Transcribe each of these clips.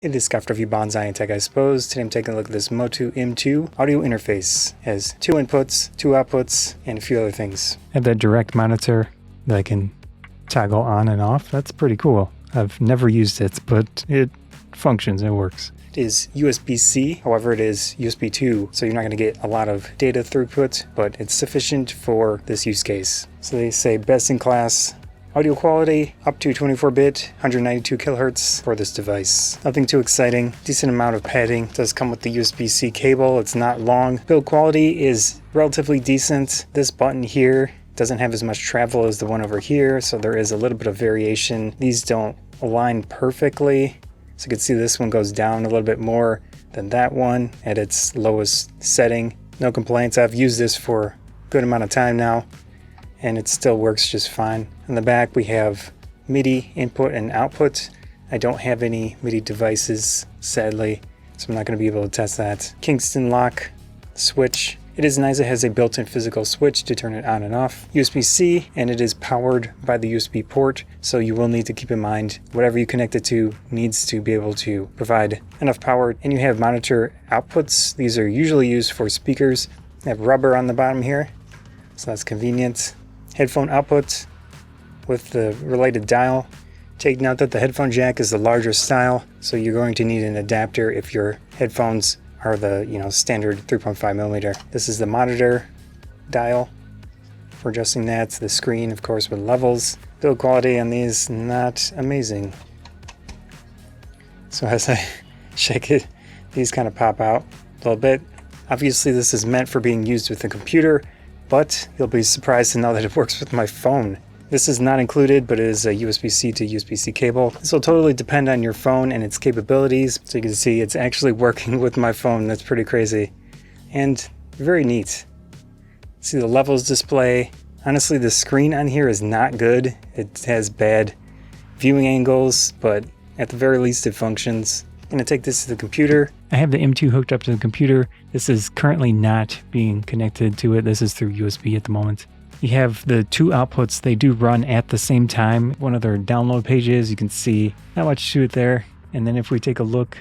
It is Scott Photography Bonsai and Tech, I suppose. Today I'm taking a look at this Motu M2 audio interface. It has 2 inputs, 2 outputs, and a few other things. I have that direct monitor that I can toggle on and off. That's pretty cool. I've never used it, but it functions, it works. It is USB-C, however it is USB 2, so you're not going to get a lot of data throughput, but it's sufficient for this use case. So they say best in class audio quality, up to 24-bit, 192 kilohertz for this device. Nothing too exciting. Decent amount of padding. It does come with the USB-C cable. It's not long. Build quality is relatively decent. This button here doesn't have as much travel as the one over here, so there is a little bit of variation. These don't align perfectly. So you can see this one goes down a little bit more than that one at its lowest setting. No complaints. I've used this for a good amount of time now, and it still works just fine. In the back we have MIDI input and output. I don't have any MIDI devices, sadly, so I'm not going to be able to test that. Kingston lock switch. It is nice, it has a built-in physical switch to turn it on and off. USB-C, and it is powered by the USB port, so you will need to keep in mind whatever you connect it to needs to be able to provide enough power. And you have monitor outputs. These are usually used for speakers. They have rubber on the bottom here, so that's convenient. Headphone output with the related dial. Take note that the headphone jack is the larger style, so you're going to need an adapter if your headphones are the standard 3.5 millimeter. This is the monitor dial for adjusting that. The screen, of course, with levels. Build quality on these, not amazing. So as I shake it, these kind of pop out a little bit. Obviously this is meant for being used with a computer, but you'll be surprised to know that it works with my phone. This is not included, but it is a USB-C to USB-C cable. This will totally depend on your phone and its capabilities. So you can see it's actually working with my phone. That's pretty crazy and very neat. See the levels display. Honestly, the screen on here is not good. It has bad viewing angles, but at the very least it functions. I'm going to take this to the computer. I have the M2 hooked up to the computer. This is currently not being connected to it. This is through USB at the moment. You have the 2 outputs. They do run at the same time. One of their download pages, you can see not much to it there. And then if we take a look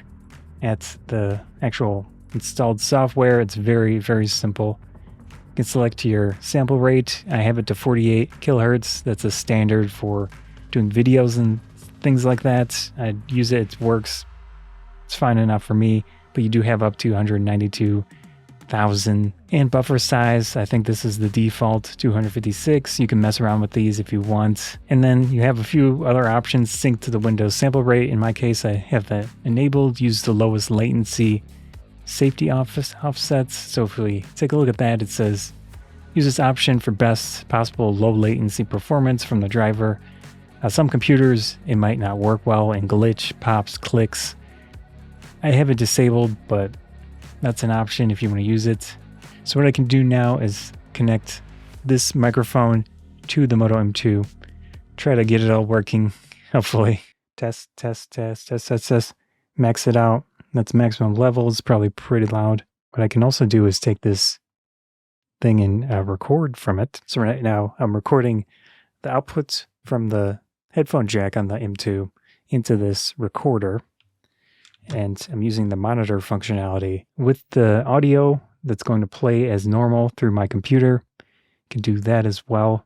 at the actual installed software, it's very, very simple. You can select your sample rate. I have it to 48 kilohertz. That's a standard for doing videos and things like that. I use it, it works. It's fine enough for me, but you do have up to 192,000. And buffer size, I think this is the default 256. You can mess around with these if you want. And then you have a few other options. Sync to the Windows sample rate. In my case, I have that enabled. Use the lowest latency safety offsets. So if we take a look at that, it says use this option for best possible low latency performance from the driver. Some computers, it might not work well and glitch, pops, clicks. I have it disabled, but that's an option if you want to use it. So what I can do now is connect this microphone to the Motu M2. Try to get it all working, hopefully. Test. Max it out. That's maximum level. It's probably pretty loud. What I can also do is take this thing and record from it. So right now I'm recording the output from the headphone jack on the M2 into this recorder. And I'm using the monitor functionality with the audio that's going to play as normal through my computer. Can do that as well.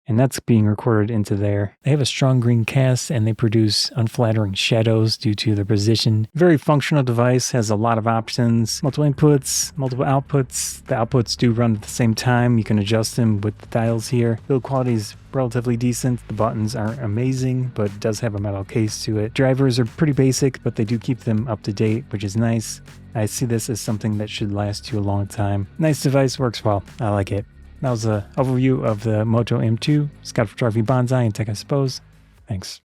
And that's being recorded into there. They have a strong green cast and they produce unflattering shadows due to their position. Very functional device, has a lot of options, multiple inputs, multiple outputs. The outputs do run at the same time. You can adjust them with the dials here. Build quality is relatively decent. The buttons aren't amazing, but it does have a metal case to it. Drivers are pretty basic, but they do keep them up to date, which is nice. I see this as something that should last you a long time. Nice device, works well. I like it. That was an overview of the Motu M2, Scott Photography Bonsai and Tech, I suppose. Thanks.